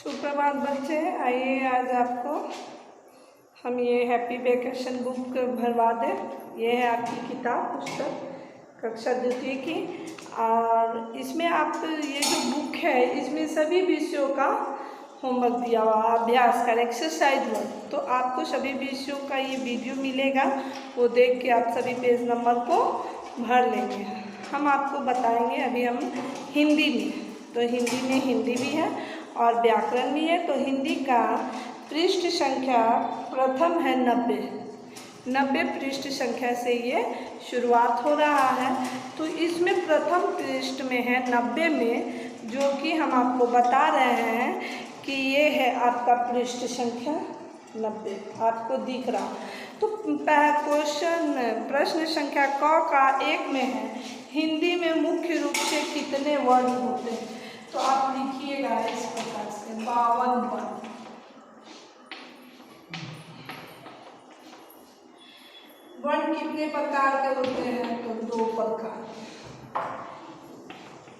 सुप्रभात बच्चे, आइए आज आपको हम ये हैप्पी वेकेशन बुक भरवा दें। ये है आपकी किताब पुस्तक कक्षा द्वितीय की, और इसमें आप ये जो बुक है इसमें सभी विषयों का होमवर्क दिया हुआ, अभ्यास का एक्सरसाइज वर्क। तो आपको सभी विषयों का ये वीडियो मिलेगा, वो देख के आप सभी पेज नंबर को भर लेंगे। हम आपको बताएंगे अभी हम हिंदी में, तो हिंदी में हिंदी भी है और व्याकरण भी है। तो हिंदी का पृष्ठ संख्या प्रथम है 90 पृष्ठ संख्या से ये शुरुआत हो रहा है। तो इसमें प्रथम पृष्ठ में है 90 में, जो कि हम आपको बता रहे हैं कि ये है आपका पृष्ठ संख्या 90, आपको दिख रहा। तो क्वेश्चन प्रश्न संख्या क का 1 में है, हिंदी में मुख्य रूप से कितने वर्ण होते हैं? तो आप लिखिएगा इस प्रकार से 52 वर्ण। वर्ण कितने प्रकार के होते हैं? तो 2 प्रकार।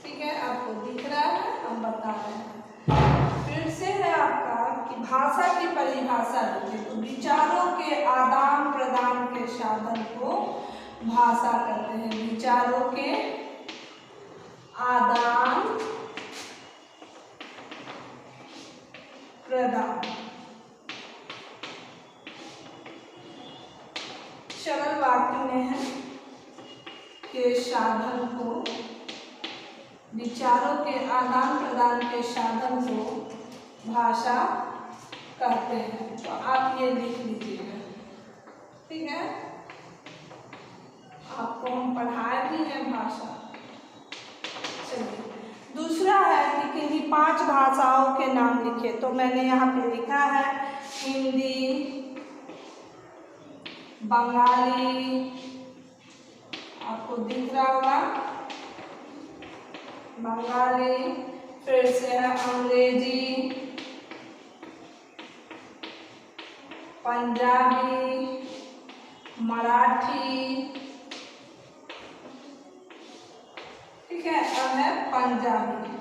ठीक है, आपको दिख रहा है, हम बता रहे हैं। फिर से है आपका कि भाषा की परिभाषा देते, तो विचारों के आदान प्रदान के साधन को भाषा कहते हैं। विचारों के आदान प्रदान, सरल वाक्य में है के साधन को, विचारों के आदान प्रदान के साधन को भाषा कहते हैं। तो आप ये लिख लीजिएगा, ठीक है। आपको हम पढ़ाए भी हैं भाषा। चलिए, दूसरा है कि किन्हीं 5 भाषाओं के नाम लिखे। तो मैंने यहाँ पे लिखा है हिंदी, बंगाली, आपको दिख रहा होगा बंगाली, फिर से है अंग्रेजी, पंजाबी, मराठी, ठीक है। अब है पंजाबी,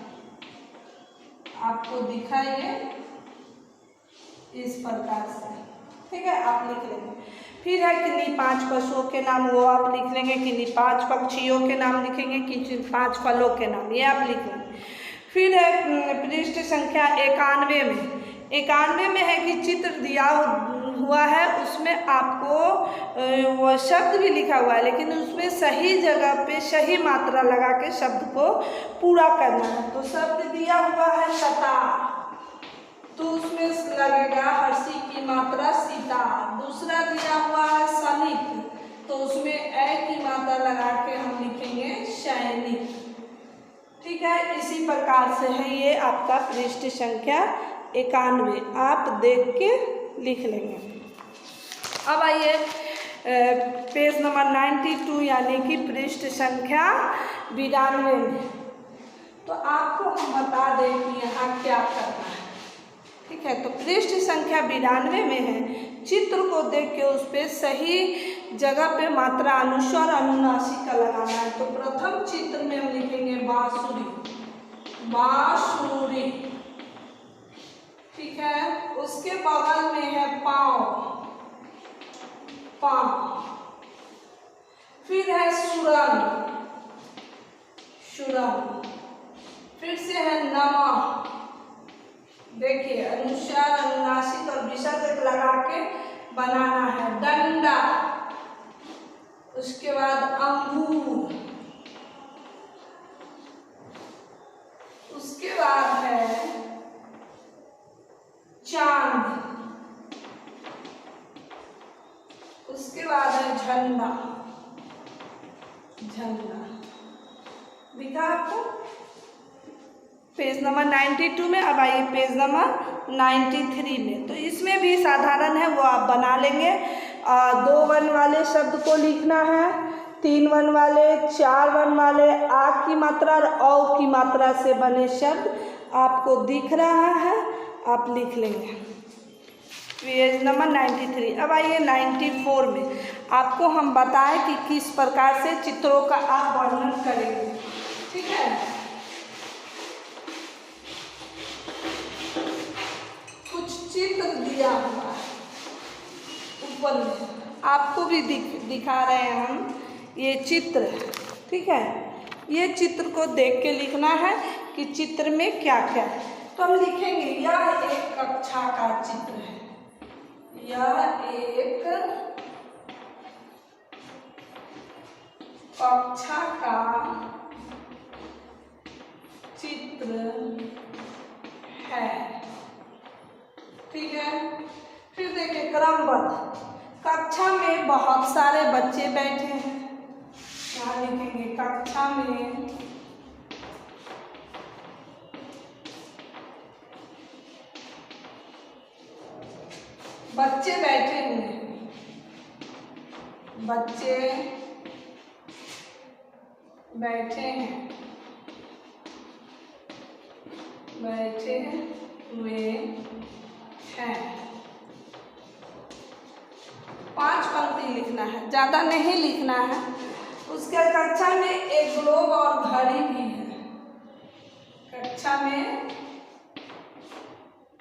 आपको दिखाइए इस प्रकार से, ठीक है, आप लिख लेंगे। फिर है किन्हीं 5 पशुओं के नाम, वो आप लिख लेंगे। किन्हीं 5 पक्षियों के नाम लिखेंगे, किन्हीं 5 फलों के नाम, ये आप लिख लेंगे। फिर है पृष्ठ संख्या 91 में है कि चित्र दिया हुआ है, उसमें आपको वो शब्द भी लिखा हुआ है, लेकिन उसमें सही जगह पे सही मात्रा लगा के शब्द को पूरा करना है। तो शब्द दिया हुआ है सतार, तो उसमें लगेगा हर्षी की मात्रा सीता। दूसरा दिया हुआ है सैनिक, तो उसमें ए की मात्रा लगा के हम लिखेंगे सैनिक, ठीक है। इसी प्रकार से है ये आपका पृष्ठ संख्या 91, आप देख के लिख लेंगे। अब आइए पेज नंबर 92 यानी कि पृष्ठ संख्या 92 में। तो आपको हम बता दें कि यहाँ क्या करना है, ठीक है। तो पृष्ठ संख्या 92 में है, चित्र को देख के उस पर सही जगह पे मात्रा अनुस्वार अनुनासिक का लगाना है। तो प्रथम चित्र में हम लिखेंगे बांसुरी, बांसुरी, ठीक है। उसके बगल में है पाँव, पाँव। फिर है सुरंग, सुरंग। फिर से है नमक, देखिए अनुस्वार अनुनासिक और विसर्ग लगा के बनाना है। डंडा, उसके बाद अंगूर, उसके बाद है चांद, उसके बाद है झंडा, झंडा दिखा आपको पेज नंबर 92 में। अब आइए पेज नंबर 93 में। तो इसमें भी साधारण है, वो आप बना लेंगे। 2 वर्ण वाले शब्द को लिखना है, 3 वर्ण वाले, 4 वर्ण वाले, आ की मात्रा और औ की मात्रा से बने शब्द आपको दिख रहा है, आप लिख लेंगे पेज नंबर 93। अब आइए 94 में, आपको हम बताएं कि किस प्रकार से चित्रों का आप वर्णन करेंगे, ठीक है। दिया हुआ है ऊपर में, आपको भी दिखा रहे हैं हम ये चित्र, ठीक है। ये चित्र को देख के लिखना है कि चित्र में क्या क्या है। तो हम लिखेंगे यह एक कक्षा का चित्र है, यह एक कक्षा का चित्र है, ठीक है। फिर देखिए क्रमबद्ध, कक्षा में बहुत सारे बच्चे बैठे हैं, यहाँ लिखेंगे कक्षा में बच्चे बैठे हुए हैं, बच्चे बैठे हैं, बैठे हुए हैं। 5 पंक्ति लिखना है, ज़्यादा नहीं लिखना है। उसके कक्षा में एक ग्लोब और घड़ी भी है, कक्षा में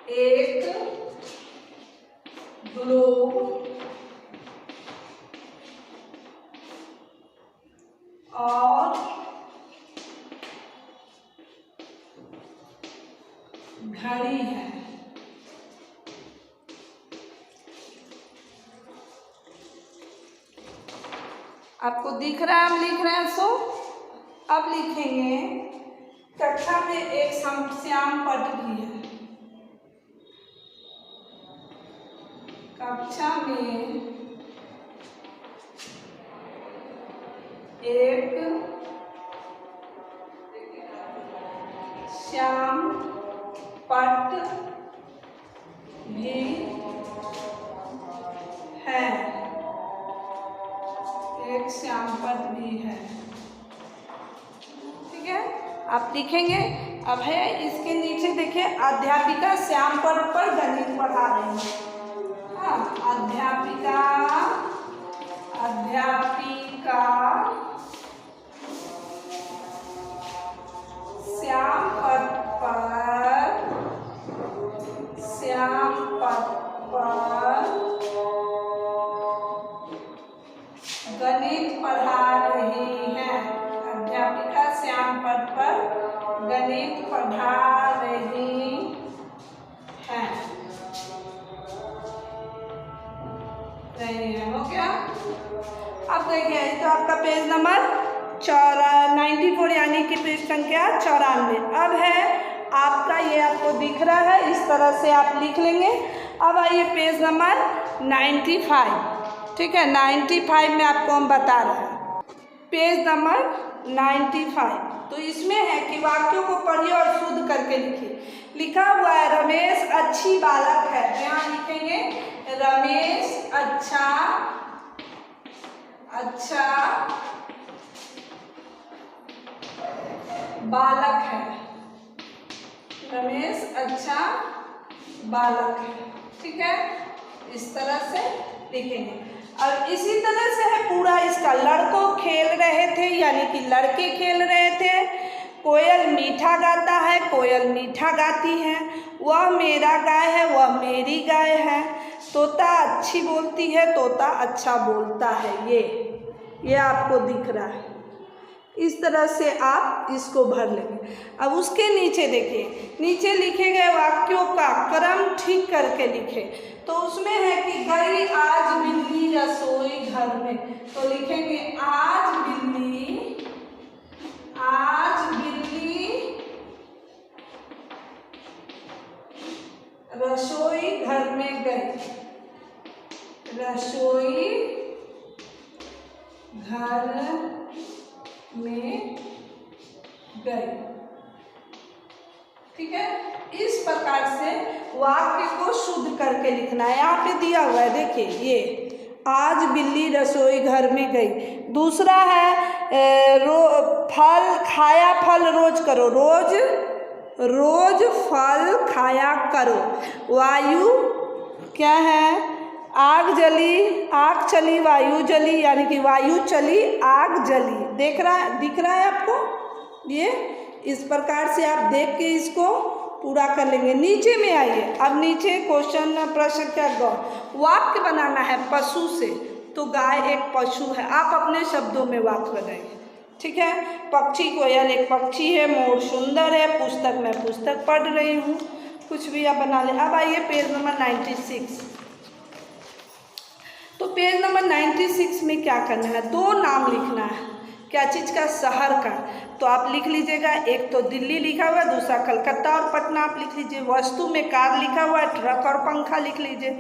एक ग्लोब और घड़ी है। आपको दिख रहा है, हम लिख रहे हैं। सो अब लिखेंगे कक्षा में एक श्याम पट भी है, कक्षा में एक श्याम पट भी है, एक श्याम पट भी है, ठीक है। आप लिखेंगे। अब है इसके नीचे देखिए अध्यापिका श्याम पट पर गणित पढ़ा रही है। हाँ, अध्यापिका श्याम पट पर गणित पढ़ा रही है, अध्यापिका श्याम पट पर गणित पढ़ा रही है। हो गया। अब देखिए तो आपका पेज नंबर 94 यानी कि पेज संख्या 94। अब है आपका, ये आपको दिख रहा है, इस तरह से आप लिख लेंगे। अब आइए पेज नंबर 95, ठीक है। 95 में आपको हम बता रहे हैं, पेज नंबर 95। तो इसमें है कि वाक्यों को पढ़िए और शुद्ध करके लिखिए। लिखा हुआ है रमेश अच्छी बालक है, यहाँ लिखेंगे रमेश अच्छा बालक है, रमेश अच्छा बालक है, ठीक है। इस तरह से लिखेंगे। और इसी तरह से है पूरा इसका, लड़कों खेल रहे थे यानी कि लड़के खेल रहे थे, कोयल मीठा गाता है, कोयल मीठा गाती है, वह मेरा गाय है, वह मेरी गाय है, तोता अच्छी बोलती है, तोता अच्छा बोलता है। ये आपको दिख रहा है। इस तरह से आप इसको भर लेंगे। अब उसके नीचे देखिए, नीचे लिखे गए वाक्यों का क्रम ठीक करके लिखे। तो उसमें है कि गई आज बिल्ली रसोई घर में, तो लिखेंगे आज बिल्ली रसोई घर में गई, रसोई घर में गई, ठीक है। इस प्रकार से वाक्य को शुद्ध करके लिखना है। यहाँ पे दिया हुआ है, देखिए ये आज बिल्ली रसोई घर में गई। दूसरा है फल खाया फल रोज करो, रोज फल खाया करो। वायु क्या है, आग जली, आग चली, वायु जली, यानी कि वायु चली, आग जली। दिख रहा है आपको? ये इस प्रकार से आप देख के इसको पूरा कर लेंगे। नीचे में आइए, अब नीचे क्वेश्चन प्रश्न क्या वाक्य बनाना है पशु से, तो गाय एक पशु है, आप अपने शब्दों में वाक्य बनाइए। ठीक है, पक्षी कोयल एक पक्षी है, मोर सुंदर है, पुस्तक मैं पुस्तक पढ़ रही हूँ, कुछ भी आप बना लें। अब आइए पेज नंबर 96। तो पेज नंबर 96 में क्या करना है, दो नाम लिखना है। क्या चीज़ का, शहर का। तो आप लिख लीजिएगा, एक तो दिल्ली लिखा हुआ है, दूसरा कलकत्ता और पटना आप लिख लीजिए। वस्तु में कार लिखा हुआ है, ट्रक और पंखा लिख लीजिए।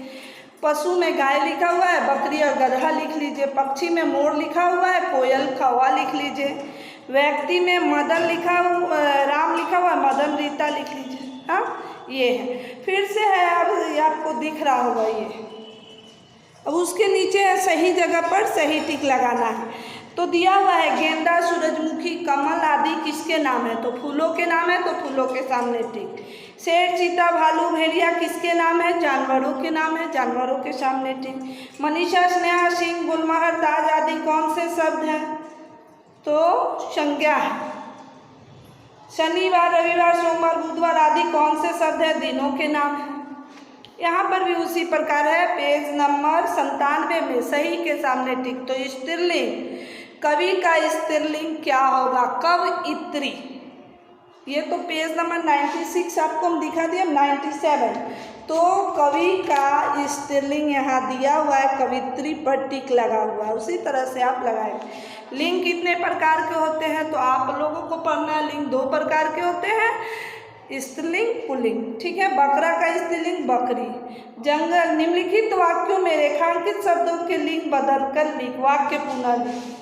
पशु में गाय लिखा हुआ है, बकरी और गधा लिख लीजिए। पक्षी में मोर लिखा हुआ है, कोयल कौवा लिख लीजिए। व्यक्ति में मदन लिखा हुआ, राम लिखा हुआ है, मदन रीता लिख लीजिए। हाँ, ये है। फिर से है, अब ये आपको दिख रहा होगा ये। अब उसके नीचे है सही जगह पर सही टिक लगाना है। तो दिया हुआ है गेंदा, सूरजमुखी, कमल आदि किसके नाम है, तो फूलों के नाम है, तो फूलों के सामने टिक। शेर, चीता, भालू, भेड़िया किसके नाम है, जानवरों के नाम है, जानवरों के सामने टिक। मनीषा, स्नेहा, सिंह, गुलमहर, ताज आदि कौन से शब्द हैं, तो संज्ञा है। शनिवार, रविवार, सोमवार, बुधवार आदि कौन से शब्द है, दिनों के नाम है। यहाँ पर भी उसी प्रकार है, पेज नंबर 97 में सही के सामने टिक। तो स्त्रीलिंग, कवि का स्त्रीलिंग क्या होगा, कवयित्री। ये तो पेज नंबर 96 आपको हम दिखा दिए, 97। तो कवि का स्त्रीलिंग यहाँ दिया हुआ है, कवित्री पर टिक लगा हुआ है, उसी तरह से आप लगाएंगे। लिंग कितने प्रकार के होते हैं, तो आप लोगों को पढ़ना है। लिंग 2 प्रकार के होते हैं, स्त्रीलिंग, पुल्लिंग। ठीक है, बकरा का स्त्रीलिंग बकरी। जंगल, निम्नलिखित वाक्यों में रेखांकित शब्दों के लिंग बदल कर लिख, वाक्य पुनः लिख।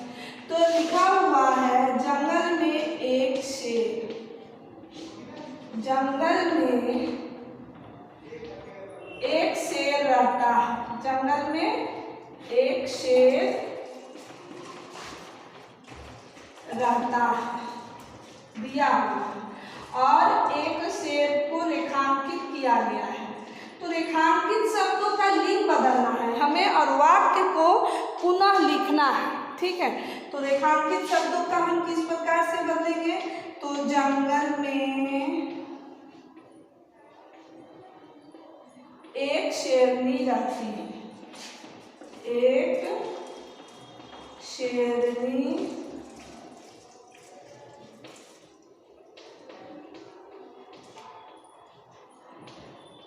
तो लिखा हुआ है, जंगल में एक शेर, जंगल में एक शेर रहता है, जंगल में एक शेर रहता है, दिया हुआ, और एक शेर को रेखांकित किया गया है। तो रेखांकित शब्दों का लिंग बदलना है हमें, और वाक्य को पुनः लिखना है। ठीक है, तो रेखांकित शब्दों का हम किस प्रकार से बदलेंगे, तो जंगल में एक शेरनी रहती है, एक शेरनी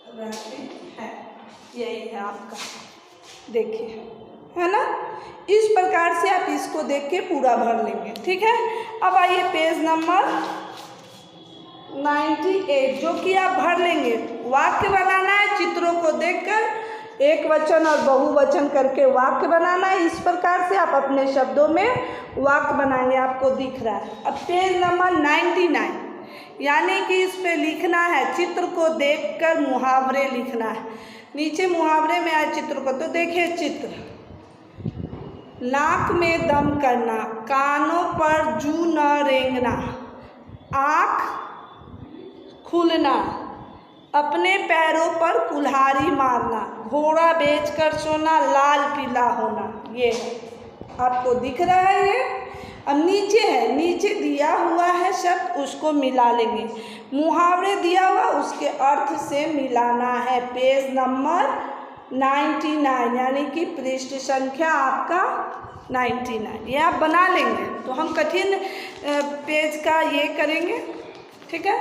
रहती है। यही है आपका, देखिए, है ना। इस प्रकार से आप इसको देख के पूरा भर लेंगे। ठीक है, अब आइए पेज नंबर 98, जो कि आप भर लेंगे। वाक्य बनाना है, चित्रों को देखकर एक वचन और बहुवचन करके वाक्य बनाना है। इस प्रकार से आप अपने शब्दों में वाक्य बनाएंगे, आपको दिख रहा है। अब पेज नंबर 99, यानी कि इस पे लिखना है, चित्र को देखकर मुहावरे लिखना है। नीचे मुहावरे में आए चित्र को, तो देखिए चित्र, नाक में दम करना, कानों पर जू न रेंगना, आँख खुलना, अपने पैरों पर कुल्हाड़ी मारना, घोड़ा बेचकर सोना, लाल पीला होना। ये आपको दिख रहा है ये। अब नीचे है, नीचे दिया हुआ है शब्द, उसको मिला लेंगे। मुहावरे दिया हुआ, उसके अर्थ से मिलाना है। पेज नंबर 99, यानी कि पृष्ठ संख्या आपका 99, ये आप बना लेंगे। तो हम कठिन पेज का ये करेंगे। ठीक है,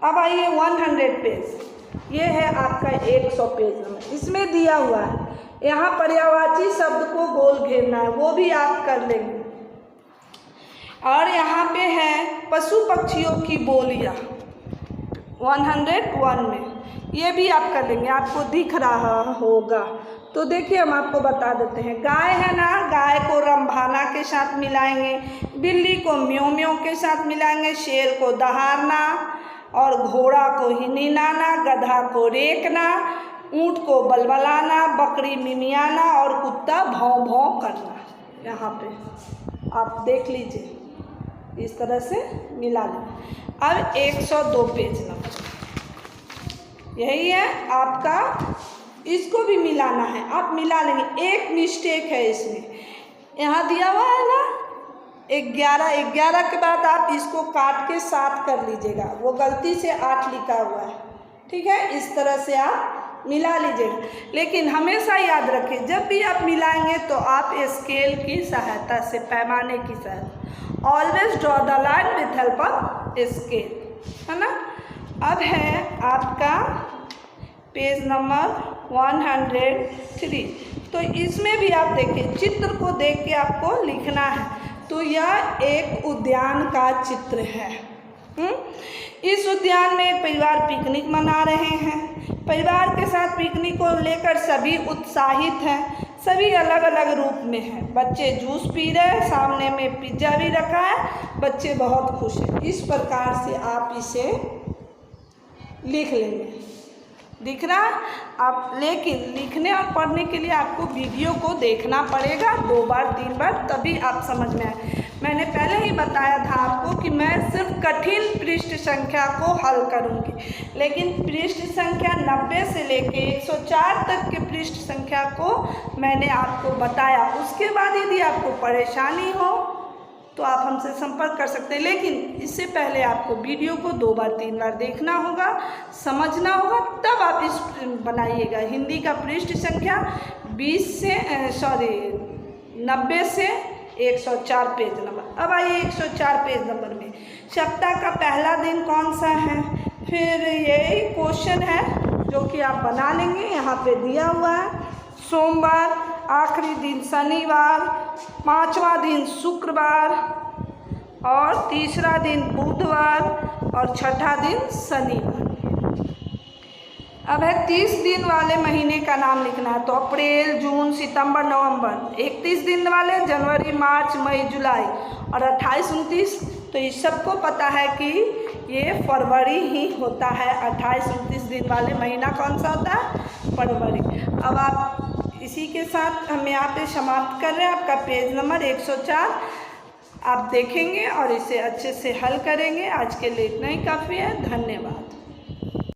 अब आइए 100 पेज, ये है आपका 100 पेज नंबर। इसमें दिया हुआ है, यहाँ पर्यायवाची शब्द को गोल घेरना है, वो भी आप कर लेंगे। और यहाँ पे है पशु पक्षियों की बोलियाँ 101 में, ये भी आप कर लेंगे, आपको दिख रहा होगा। तो देखिए हम आपको बता देते हैं। गाय है ना, गाय को रंभाना के साथ मिलाएंगे, बिल्ली को म्यों म्यों के साथ मिलाएंगे, शेर को दहाड़ना और घोड़ा को हिनहिनाना, गधा को रेकना, ऊँट को बलबलाना, बकरी मिमियाना और कुत्ता भौं भौं करना। यहाँ पे आप देख लीजिए, इस तरह से मिला लें। अब 102 पेज नंबर, यही है आपका, इसको भी मिलाना है, आप मिला लेंगे। एक मिस्टेक है इसमें, यहाँ दिया हुआ है ना, 11 के बाद आप इसको काट के 7 कर लीजिएगा, वो गलती से 8 लिखा हुआ है, ठीक है। इस तरह से आप मिला लीजिएगा, लेकिन हमेशा याद रखें जब भी आप मिलाएंगे तो आप स्केल की सहायता से, पैमाने की सहायता, always draw the line with help of scale, है ना। अब है आपका पेज नंबर 103। तो इसमें भी आप देखिए, चित्र को देख के आपको लिखना है। तो यह एक उद्यान का चित्र है। इस उद्यान में एक परिवार पिकनिक मना रहे हैं। परिवार के साथ पिकनिक को लेकर सभी उत्साहित हैं। सभी अलग अलग रूप में हैं। बच्चे जूस पी रहे हैं, सामने में पिज्ज़ा भी रखा है, बच्चे बहुत खुश हैं। इस प्रकार से आप इसे लिख लेंगे, दिख रहा है आप। लेकिन लिखने और पढ़ने के लिए आपको वीडियो को देखना पड़ेगा 2 बार 3 बार, तभी आप समझ में आए। मैंने पहले ही बताया था आपको कि मैं सिर्फ कठिन पृष्ठ संख्या को हल करूंगी, लेकिन पृष्ठ संख्या 90 से लेके 104 तक के पृष्ठ संख्या को मैंने आपको बताया। उसके बाद यदि आपको परेशानी हो तो आप हमसे संपर्क कर सकते हैं, लेकिन इससे पहले आपको वीडियो को 2 बार 3 बार देखना होगा, समझना होगा, तब आप इस बनाइएगा। हिंदी का पृष्ठ संख्या 90 से 104 पेज नंबर। अब आइए 104 पेज नंबर में सप्ताह का पहला दिन कौन सा है, फिर यही क्वेश्चन है जो कि आप बना लेंगे। यहाँ पे दिया हुआ है सोमवार, आखिरी दिन शनिवार, 5वां दिन शुक्रवार और तीसरा दिन बुधवार और छठा दिन शनिवार। अब है 30 दिन वाले महीने का नाम लिखना है। तो अप्रैल, जून, सितंबर, नवंबर। 31 दिन वाले जनवरी, मार्च, मई, जुलाई और 28, 29। तो इस सबको पता है कि ये फरवरी ही होता है। 28, 29 दिन वाले महीना कौन सा होता है? फरवरी। अब आप इसी के साथ हम यहाँ पे समाप्त कर रहे हैं। आपका पेज नंबर 104 आप देखेंगे और इसे अच्छे से हल करेंगे। आज के लिए इतना ही काफ़ी है। धन्यवाद।